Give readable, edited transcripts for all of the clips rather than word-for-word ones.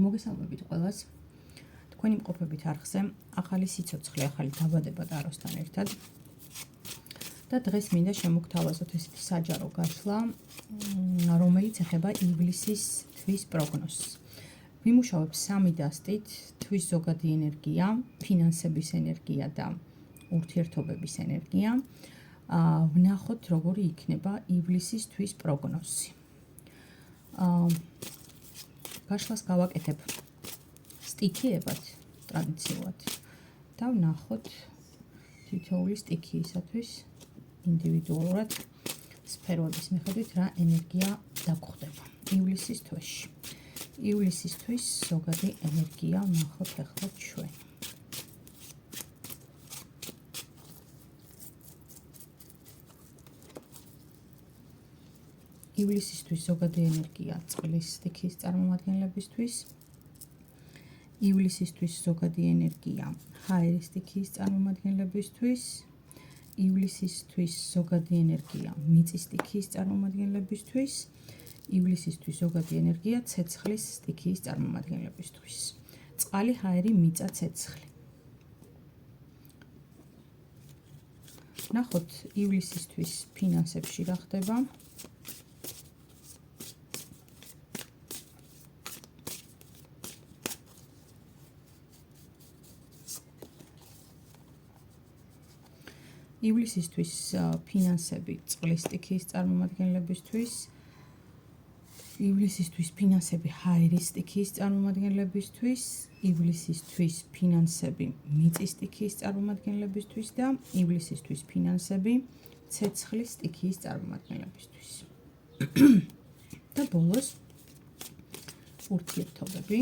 მოგესალმებით ყველას. თქვენი მყოფებით არხზე ახალი სიცოცხლე, ახალი დაბადება ტაროსთან ერთად. და დღეს მინდა შემოგთავაზოთ ესეთი საჯარო გაშლა, რომელიც ეხება ივლისის თვის პროგნოზს. ვიმუშავებ 3 დასტით: თვის ზოგადი ენერგია, ფინანსების ენერგია და ურთიერთობების ენერგია. ვნახოთ როგორი იქნება ივლისის თვის პროგნოზი. გაშლას გავაკეთებ სტიქიებად ტრადიციულად და ვნახოთ თითოეული სტიქიისათვის ინდივიდუალურად სფეროების მიხედვით რა ენერგია დაგხვდება ივლისის თვეში. ივლისის თვის ზოგადი ენერგია ვნახოთ ახლა ჩვენ. ივლისისთვის ზოგადი ენერგია წყლის სტიქიის წარმომადგენლებისთვის. ივლისისთვის ზოგადი ენერგია ჰაერის სტიქიის წარმომადგენლებისთვის. ივლისისთვის ზოგადი ენერგია მიწის სტიქიის წარმომადგენლებისთვის. ივლისისთვის ზოგადი ენერგია ცეცხლის სტიქიის წარმომადგენლებისთვის. წყალი, ჰაერი, მიწა, ცეცხლი. ნახოთ ივლისისთვის ფინანსებში რა ხდება. ივლისისთვის ფინანსები წყლის სტიქიის წარმომადგენლებისთვის. ივლისისთვის ფინანსები ჰაერის სტიქიის წარმომადგენლებისთვის. ივლისისთვის ფინანსები მიწის სტიქიის წარმომადგენლებისთვის და ივლისისთვის ფინანსები ცეცხლის სტიქიის წარმომადგენლებისთვის. და ბოლოს ურთიერთობები.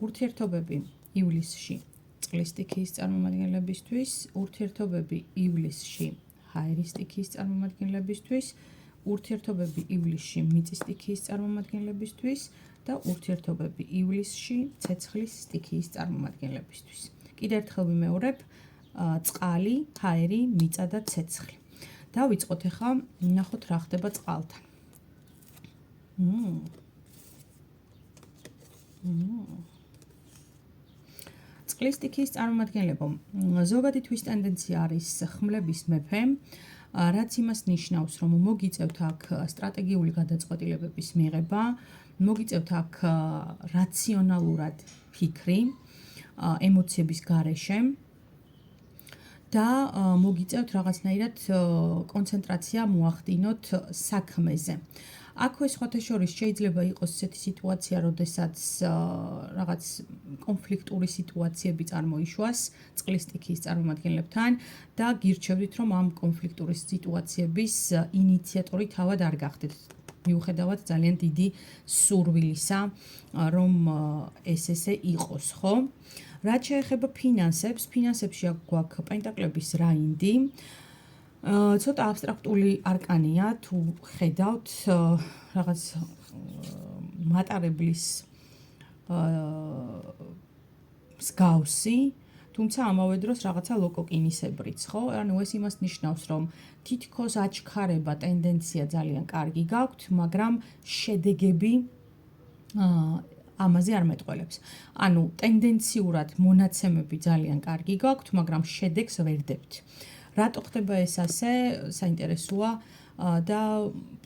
ურთიერთობები ივლისში წყლის სტიქიის წარმომადგენლებისთვის, ურთიერთობები ივლისში ჰაერის სტიქიის წარმომადგენლებისთვის, ურთიერთობები ივლისში მიწის სტიქიის წარმომადგენლებისთვის და ურთიერთობები ივლისში ცეცხლის სტიქიის წარმომადგენლებისთვის. კიდევ ერთხელ ვიმეორებ, წყალი, ჰაერი, მიწა და ცეცხლი. დავიწყოთ ახლა ვნახოთ რა ხდება წყალთან. წყლის სტიქიის წარმომადგენლებო, ზოგადი თვის ტენდენცია არის ხმლების მეფე, რაც იმას ნიშნავს, რომ მოგიწევთ აქ სტრატეგიული გადაწყვეტილებების მიღება, მოგიწევთ აქ რაციონალურად ფიქრი, ემოციების გარეშე და მოგიწევთ რაღაცნაირად კონცენტრაცია მოახდინოთ საქმეზე. აქვე სხვათა შორის შეიძლება იყოს ესეთი სიტუაცია, როდესაც რაღაც კონფლიქტური სიტუაციები წარმოიშვას წყლის სტიქიის წარმომადგენლებთან და გირჩევდით, რომ ამ კონფლიქტური სიტუაციების ინიციატორი თავად არ გახდეთ. მიუხედავად ძალიან დიდი სურვილისა, რომ ეს ესე იყოს, ხო? რაც შეეხება ფინანსებს, ფინანსებში გვაქვს პენტაკლების რაინდი. ცოტა აბსტრაქტული არკანია, თუ ხედავთ რაღაც მატარებლის მსგავსი, თუმცა ამავე დროს რაღაცა ლოკოკინისებრიც, ხო? ანუ ეს იმას ნიშნავს, რომ თითქოს აჩქარება ტენდენცია ძალიან კარგი გაქვთ, მაგრამ შედეგები ამაზე არ მეტყველებს. ანუ ტენდენციურად მონაცემები ძალიან კარგი გაქვთ, მაგრამ შედეგს ვერ დებთ. რატო ხდება ეს ასე, საინტერესოა და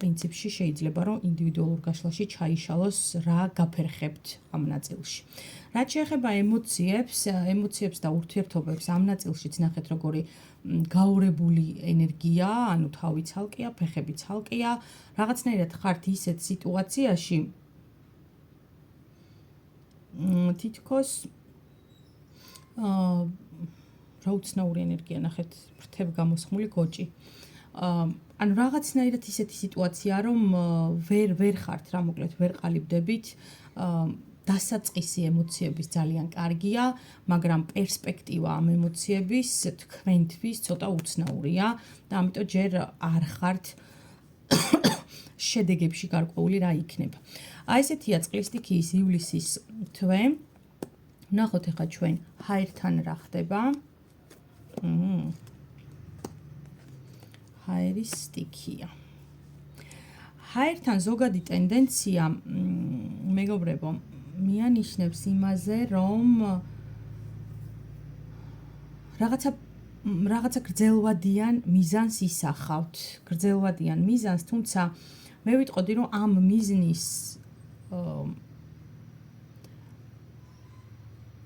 პრინციპში შეიძლება რომ ინდივიდუალურ გაშლაში ჩაიშალოს რა გაფერხებთ ამ ნაწილში. რაც შეეხება ემოციებს და ურთიერთობებს ამ ნაწილშიც ნახეთ როგორი გაურებული ენერგია, ანუ თავი ცალკეა, ფეხები ცალკეა, რაღაცნაირად ხართ ისეთ სიტუაციაში თითქოს რა უცნაური ენერგია ნახეთ, ფრთებ გამოსხმული გოჭი. ანუ რაღაცნაირად ისეთი სიტუაცია, რომ ვერ ხართ რა მოკლედ, ვერ ყალიბდებით. დასაწყისი ემოციების ძალიან კარგია, მაგრამ პერსპექტივა ამ ემოციების თქვენთვის ცოტა უცნაურია და ამიტომ ჯერ არ ხართ შედეგებში გარკვეული რა იქნება. აი ესეთია წყლის სტიქიის ივლისის თვე. ნახოთ ახლა ჩვენ ჰაერთან რა ხდება. ჰაერის სტიქია. ჰაერთან ზოგადი ტენდენცია, მეგობრებო, მიანიშნებს იმაზე, რომ რაღაცა გრძელვადიან მიზანს ისახავთ, გრძელვადიან მიზანს, თუმცა მე ვიტყოდი, რომ ამ მიზნის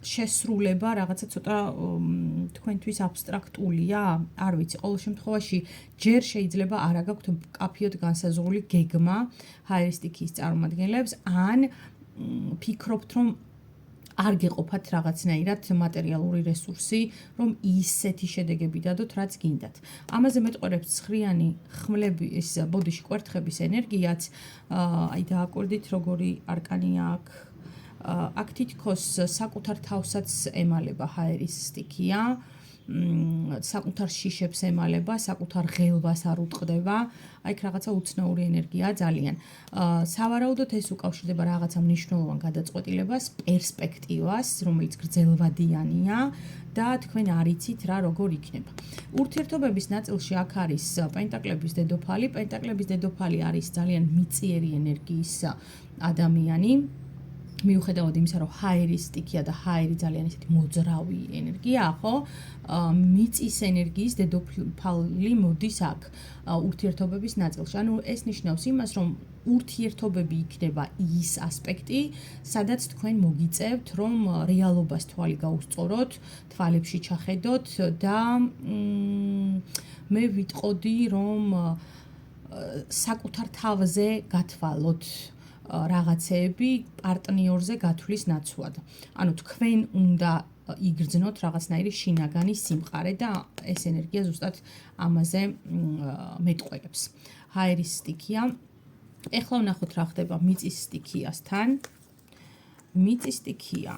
შესრულება რაღაცა ცოტა თქვენთვის აბსტრაქტულია, არ ვიცი, ყოველ შემთხვევაში ჯერ შეიძლება არ აგაქვთ კაფიოდ განსაზღვრული გეგმა ჰაერის სტიქიის წარმომადგენლებს, ან ფიქრობთ, რომ არ გეყოფათ რაღაცნაირად მატერიალური რესურსი, რომ ისეთი შედეგები დადოთ, რაც გინდათ. ამაზე მეტყველებს ცხრიანი ხმლების, ბოდიში კვერთხების ენერგიაც, აი დააკვირდით, როგორი არკანია აქ. აქ თითქოს საკუთარ თავსაც ემალება ჰაერის სტიქია, საკუთარ შიშებს ემალება, საკუთარ ღელვას არ უტყდება, აი რაღაცა უცნაური ენერგიაა ძალიან. სავარაუდოდ ეს უკავშირდება რაღაცა მნიშვნელოვან გადაწყვეტილებას, პერსპექტივას, რომელიც გრძელვადიანია და თქვენ არ იცით რა როგორ იქნება. ურთიერთობების ნაწილში აქ არის პენტაკლების დედოფალი. პენტაკლების დედოფალი არის ძალიან მიწიერი ენერგიის ადამიანი. მიუხედავად იმისა, რომ ჰაერის სტიქია და ჰაერი ძალიან ისეთი მოძრავი ენერგიაა, ხო? მიწის ენერგიის დედოფალი მოდის აქ ურთიერთობების ნაწილში. ანუ ეს ნიშნავს იმას, რომ ურთიერთობები იქნება ის ასპექტი, სადაც თქვენ მოგიწევთ, რომ რეალობას თვალი გაუსწოროთ, თვალებში ჩახედოთ და მე ვიტყოდი, რომ საკუთარ თავზე გათვალოთ რაღაცეები პარტნიორზე გათვლის ნაცვლად. ანუ თქვენ უნდა იგრძნოთ რაღაცნაირი შინაგანი სიმყარე და ეს ენერგია ზუსტად ამაზე მეტყველებს. ჰაერის სტიქია. ეხლა ვნახოთ რა ხდება მიწის სტიქიასთან. მიწის სტიქია.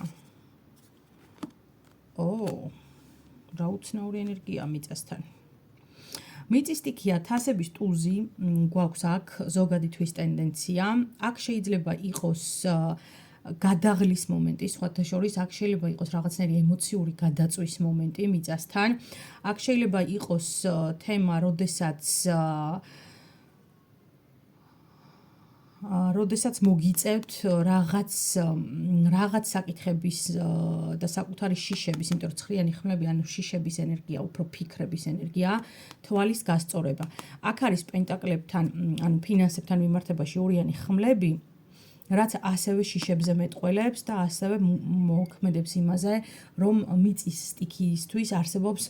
რა უცნაური ენერგია მიწასთან. მიწის სტიქია თასების ტუზი გვაქვს აქ ზოგადი თვის ტენდენცია. აქ შეიძლება იყოს გადაღლის მომენტი, სხვათა შორის აქ შეიძლება იყოს რაღაცნაირი ემოციური გადაწვის მომენტი მიწასთან. აქ შეიძლება იყოს თემა, როდესაც მოგიწევთ რაღაც საკითხების და საკუთარი შიშების, იმიტომ რომ ცხრიანი ხმლები, ანუ შიშების ენერგია, უფრო ფიქრების ენერგია, თვალის გასწორება. აქ არის პენტაკლებთან, ანუ ფინანსებთან მიმართებაში ორიანი ხმლები, რაც ასევე შიშებზე მეტყველებს და ასევე მოქმედებს იმაზე, რომ მიწის სტიქიისთვის არსებობს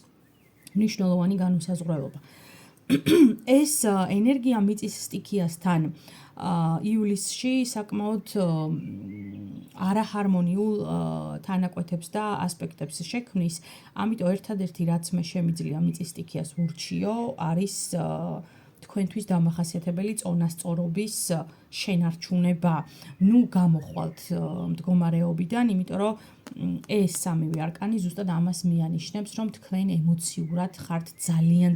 მნიშვნელოვანი განუსაზღვრელობა. ეს ენერგია მიწის სტიქიასთან ივლისში საკმაოდ არაჰარმონიულ თანაკვეთებს და ასპექტებს შექმნის, ამიტომ ერთადერთი რაც მე შემიძლია მიწის სტიქიას ურჩიო, არის თქვენთვის დამახასიათებელი წონასწორობის შენარჩუნება. ნუ გამოხვალთ მდგომარეობიდან, იმიტომ რომ ეს სამივე არკანი ზუსტად ამას მიანიშნებს, რომ თქვენ ემოციურად ხართ ძალიან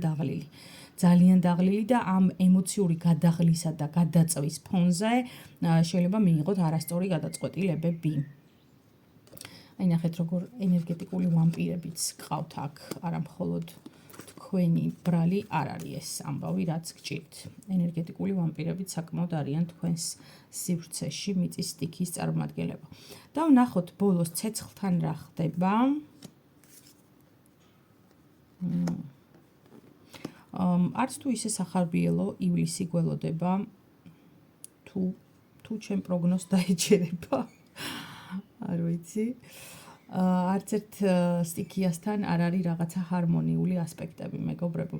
დაღლილი და ამ ემოციური გადაღლისა და გადაწვის ფონზე შეიძლება მიიღოთ არასწორი გადაწყვეტილებები. აი ნახეთ, როგორ ენერგეტიკული ვამპირებიც გყავთ აქ, არა მხოლოდ თქვენი ბრალი არ არის ეს ამბავი, რაც გჭირთ. ენერგეტიკული ვამპირებიც საკმაოდ არიან თქვენს სივრცეში მიწის სტიქიის წარმომადგენლება. და ვნახოთ ბოლოს ცეცხლთან რა ხდება. არც თუ ისე სახარბიელო ივლისი გველოდება, თუ ჩემ პროგნოზს დაეჯერება, არ ვიცი. არც ერთ სტიქიასთან არ არის რაღაცა ჰარმონიული ასპექტები, მეგობრებო.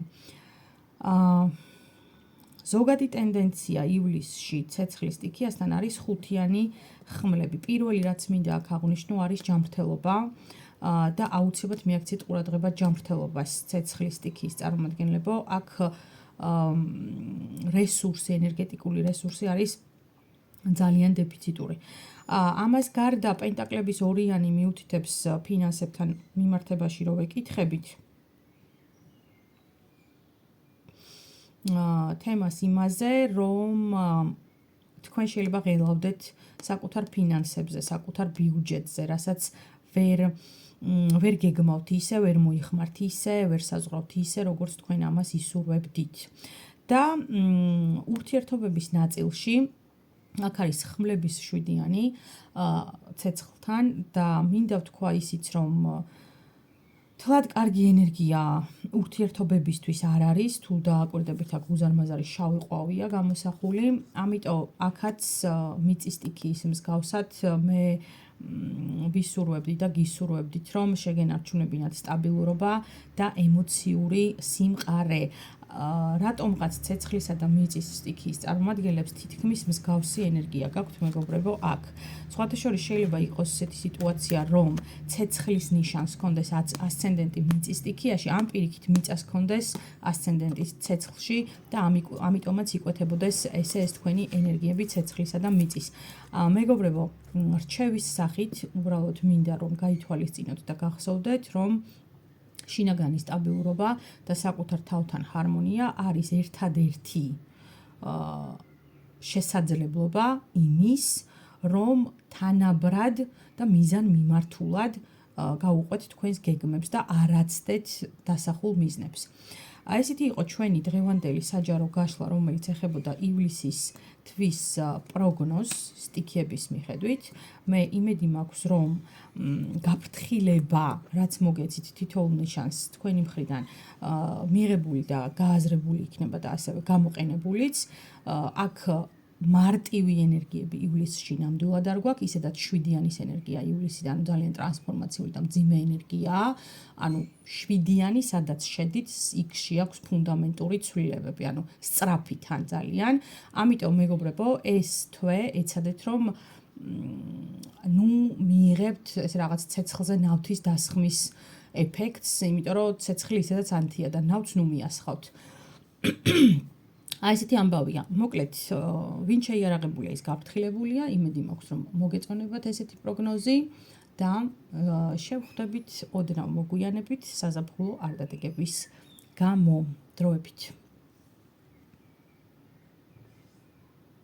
ზოგადი ტენდენცია ივლისში ცეცხლის სტიქიასთან არის ხუთიანი ხმლები. პირველი რაც მინდა აქ აღვნიშნო არის ჯანმრთელობა და აუცილებლად მიაქციეთ ყურადღება ჯანმრთელობას ცეცხლის სტიქიის წარმომადგენლებო. აქ რესურსი, ენერგეტიკული რესურსი არის ძალიან დეფიციტური. ამას გარდა პენტაკლების ორიანი მიუთითებს ფინანსებთან მიმართებაში რო ვეკითხებით. თემას იმაზე, რომ თქვენ შეიძლება ღელავდეთ საკუთარ ფინანსებზე, საკუთარ ბიუჯეტზე, რასაც ვერ გეგმავთ ისე, ვერ მოიხმართ ისე, ვერ საზღვრავთ ისე, როგორც თქვენ ამას ისურვებდით. და ურთიერთობების ნაწილში აქ არის ხმლების 7-იანი ცეცხლთან და მინდა ვთქვა ისიც, რომ თლად კარგი ენერგია ურთიერთობებისთვის არ არის, თუ დააკვირდებით აქ უზარმაზარი შავი ყვავია გამოსახული, ამიტომ აქაც მიწის სტიქიის მსგავსად მე ვისურვებდი და გისურვებდით, რომ შეგენარჩუნებინათ სტაბილურობა და ემოციური სიმყარე. რატომღაც ცეცხლისა და მიწის სტიქიის წარმომადგენლებს თითქმის მსგავსი ენერგია გაქვთ, მეგობრებო, აქ. სხვათა შორის შეიძლება იყოს ესეთი სიტუაცია, რომ ცეცხლის ნიშანს ჰქონდეს ასცენდენტი მიწის სტიქიაში, ამ პირიქით მიწას ჰქონდეს ასცენდენტი ცეცხლში და ამიტომაც იკვეთებოდეს ეს თქვენი ენერგიები ცეცხლისა და მიწის. მეგობრებო, რჩევის სახით უბრალოდ მინდა რომ გაითვალისწინოთ და გახსოვდეთ, რომ შინაგანი სტაბილურობა და საკუთარ თავთან ჰარმონია არის ერთადერთი შესაძლებლობა იმის, რომ თანაბრად და მიზანმიმართულად გაუყვეთ თქვენს გეგმებს და არ აცდეთ დასახულ მიზნებს. ესეთი იყო ჩვენი დღევანდელი საჯარო გაშლა, რომელიც ეხებოდა ივლისის თვის პროგნოზს სტიქიების მიხედვით. მე იმედი მაქვს, რომ გაფრთხილება, რაც მოგეცით თითოეულ ნიშანს თქვენი მხრიდან მიღებული და გააზრებული იქნება და ასევე გამოყენებულიც. აქ მარტივი ენერგიები ივლისში ნამდვილად არ გვაქვს, ისედაც 7-იანის ენერგია ივლისიდან ძალიან ტრანსფორმაციული და მძიმე ენერგიაა. ანუ 7-იანი, სადაც შედით, იქში აქვს ფუნდამენტური ცვლილებები, ანუ სწრაფი თან ძალიან. ამიტომ მეგობრებო, ეს თვე ეცადეთ, რომ მიიღებთ ეს რაღაც ცეცხლზე ნავთის დასხმის ეფექტს, იმიტომ რომ ცეცხლი ისედაც ანთია და ნავთს მიასხავთ. ესეთი ამბავია. მოკლედ, ვინ შეიარაღებულია, ის გაფრთხილებულია. იმედი მაქვს, რომ მოგეწონებათ ესეთი პროგნოზი და შევხვდებით ოდნავ მოგვიანებით საზაფხულო არდადეგების გამო. დროებით.